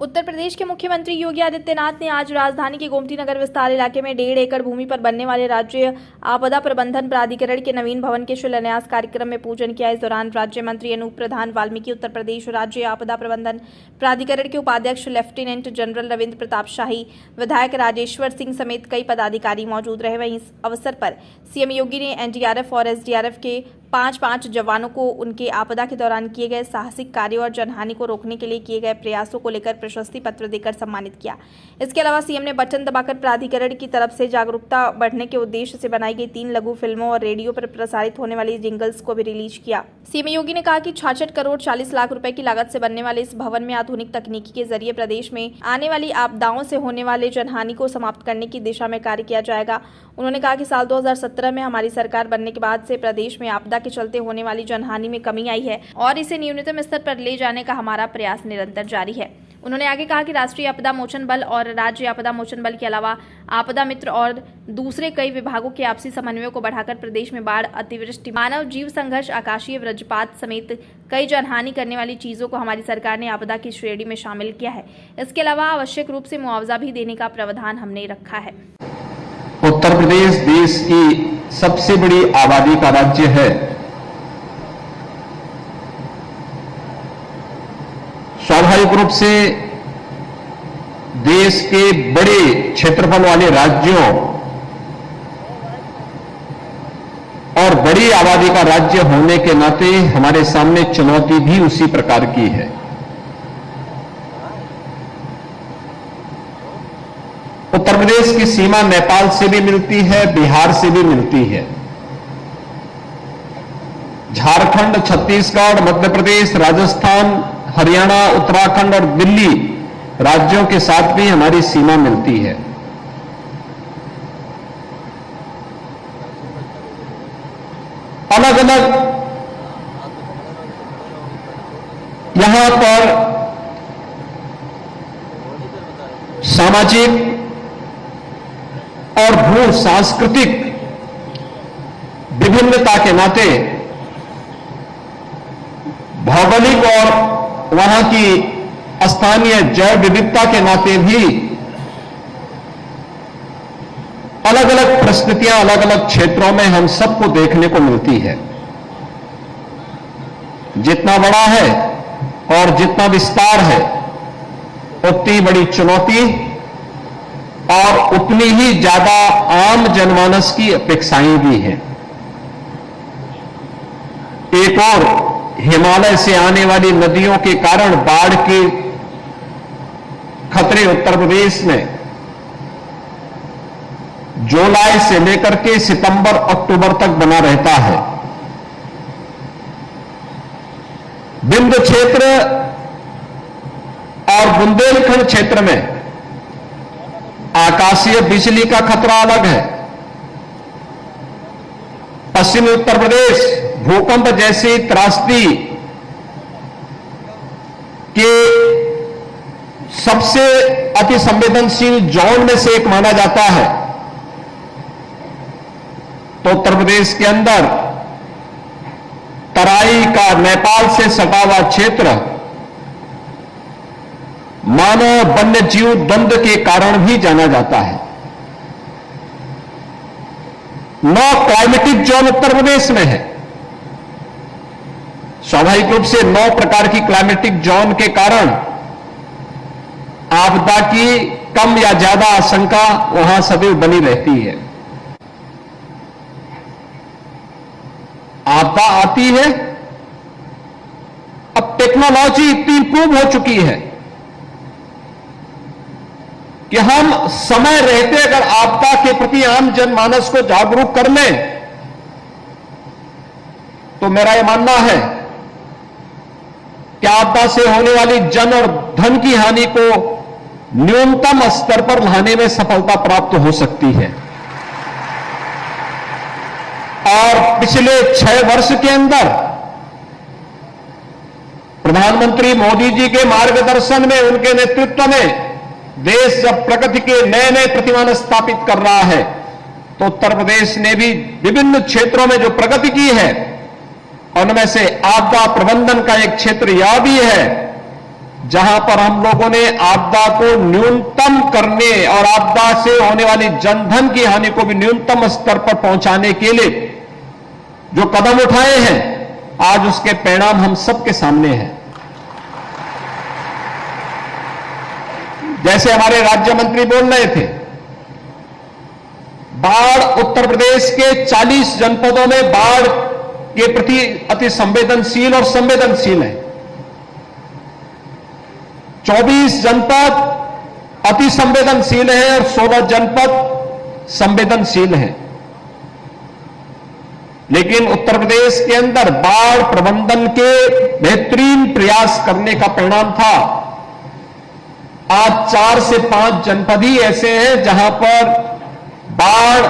उत्तर प्रदेश के मुख्यमंत्री योगी आदित्यनाथ ने आज राजधानी के गोमती नगर विस्तार इलाके में 1.5 एकड़ भूमि पर बनने वाले राज्य आपदा प्रबंधन प्राधिकरण के नवीन भवन के शिलान्यास कार्यक्रम में पूजन किया। इस दौरान राज्य मंत्री अनूप प्रधान, वाल्मीकि उत्तर प्रदेश राज्य आपदा प्रबंधन प्राधिकरण के उपाध्यक्ष लेफ्टिनेंट जनरल रविंद्र प्रताप शाही, विधायक राजेश्वर सिंह समेत कई पदाधिकारी मौजूद रहे। वहीं इस अवसर पर सीएम योगी ने एनडीआरएफ और एसडीआरएफ के 5 जवानों को उनके आपदा के दौरान किए गए साहसिक कार्यों और जनहानि को रोकने के लिए किए गए प्रयासों को लेकर प्रशस्ति पत्र देकर सम्मानित किया। इसके अलावा सीएम ने बटन दबाकर प्राधिकरण की तरफ से जागरूकता बढ़ने के उद्देश्य से बनाई गई 3 लघु फिल्मों और रेडियो पर प्रसारित होने वाली जिंगल्स को भी रिलीज किया। सीएम योगी ने कहा कि 66 करोड़ 40 लाख रुपए की लागत से बनने वाले इस भवन में आधुनिक तकनीकी के जरिए प्रदेश में आने वाली आपदाओं से होने वाले जनहानि को समाप्त करने की दिशा में कार्य किया जाएगा। उन्होंने कहा कि साल 2017 में हमारी सरकार बनने के बाद से प्रदेश में आपदा के चलते होने वाली जनहानि में कमी आई है और इसे न्यूनतम स्तर पर ले जाने का हमारा प्रयास निरंतर जारी है। उन्होंने आगे कहा कि राष्ट्रीय आपदा मोचन बल और राज्य आपदा मोचन बल के अलावा आपदा मित्र और दूसरे कई विभागों के आपसी समन्वय को बढ़ाकर प्रदेश में बाढ़, अतिवृष्टि, मानव जीव संघर्ष, आकाशीय वज्रपात समेत कई जनहानि करने वाली चीजों को हमारी सरकार ने आपदा की श्रेणी में शामिल किया है। इसके अलावा आवश्यक रूप से मुआवजा भी देने का प्रावधान हमने रखा है। उत्तर प्रदेश देश की सबसे बड़ी आबादी का राज्य है। स्वाभाविक रूप से देश के बड़े क्षेत्रफल वाले राज्यों और बड़ी आबादी का राज्य होने के नाते हमारे सामने चुनौती भी उसी प्रकार की है। उत्तर प्रदेश की सीमा नेपाल से भी मिलती है, बिहार से भी मिलती है। झारखंड, छत्तीसगढ़, मध्य प्रदेश, राजस्थान, हरियाणा, उत्तराखंड और दिल्ली राज्यों के साथ भी हमारी सीमा मिलती है। अलग अलग यहां पर सामाजिक और भू सांस्कृतिक विभिन्नता के नाते, भौगोलिक और वहां की स्थानीय जैव विविधता के नाते भी अलग अलग परिस्थितियां अलग अलग क्षेत्रों में हम सबको देखने को मिलती है। जितना बड़ा है और जितना विस्तार है, उतनी बड़ी चुनौती और उतनी ही ज्यादा आम जनमानस की अपेक्षाएं भी हैं। एक और हिमालय से आने वाली नदियों के कारण बाढ़ के खतरे उत्तर प्रदेश में जुलाई से लेकर के सितंबर अक्टूबर तक बना रहता है। विंध्य क्षेत्र और बुंदेलखंड क्षेत्र में आकाशीय बिजली का खतरा अलग है। पश्चिमी उत्तर प्रदेश भूकंप जैसी त्रासदी के सबसे अति संवेदनशील जोन में से एक माना जाता है। तो उत्तर प्रदेश के अंदर तराई का नेपाल से सटा हुआ क्षेत्र मानव वन्य जीव द्वंद्व के कारण भी जाना जाता है। 9 क्लाइमेटिक जोन उत्तर प्रदेश में है। स्वाभाविक रूप से 9 प्रकार की क्लाइमेटिक जोन के कारण आपदा की कम या ज्यादा आशंका वहां सदैव बनी रहती है। आपदा आती है। अब टेक्नोलॉजी इतनी इंप्रूव हो चुकी है कि हम समय रहते अगर आपदा के प्रति आम जनमानस को जागरूक कर लें तो मेरा यह मानना है कि आपदा से होने वाली जन और धन की हानि को न्यूनतम स्तर पर लाने में सफलता प्राप्त हो सकती है। और पिछले 6 वर्ष के अंदर प्रधानमंत्री मोदी जी के मार्गदर्शन में, उनके नेतृत्व में देश जब प्रगति के नए नए प्रतिमान स्थापित कर रहा है, तो उत्तर प्रदेश ने भी विभिन्न क्षेत्रों में जो प्रगति की है, उनमें से आपदा प्रबंधन का एक क्षेत्र यह भी है जहां पर हम लोगों ने आपदा को न्यूनतम करने और आपदा से होने वाली जनधन की हानि को भी न्यूनतम स्तर पर पहुंचाने के लिए जो कदम उठाए हैं, आज उसके परिणाम हम सबके सामने हैं। जैसे हमारे राज्य मंत्री बोल रहे थे, बाढ़ उत्तर प्रदेश के 40 जनपदों में बाढ़ के प्रति अति संवेदनशील और संवेदनशील है। 24 जनपद अति संवेदनशील है और 16 जनपद संवेदनशील है। लेकिन उत्तर प्रदेश के अंदर बाढ़ प्रबंधन के बेहतरीन प्रयास करने का परिणाम था आज 4 से 5 जनपद ही ऐसे हैं जहां पर बाढ़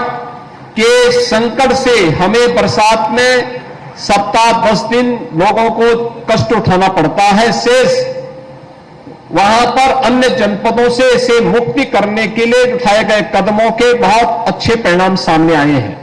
के संकट से हमें बरसात में सप्ताह 10 दिन लोगों को कष्ट उठाना पड़ता है। शेष वहां पर अन्य जनपदों से इसे मुक्ति करने के लिए उठाए गए कदमों के बहुत अच्छे परिणाम सामने आए हैं।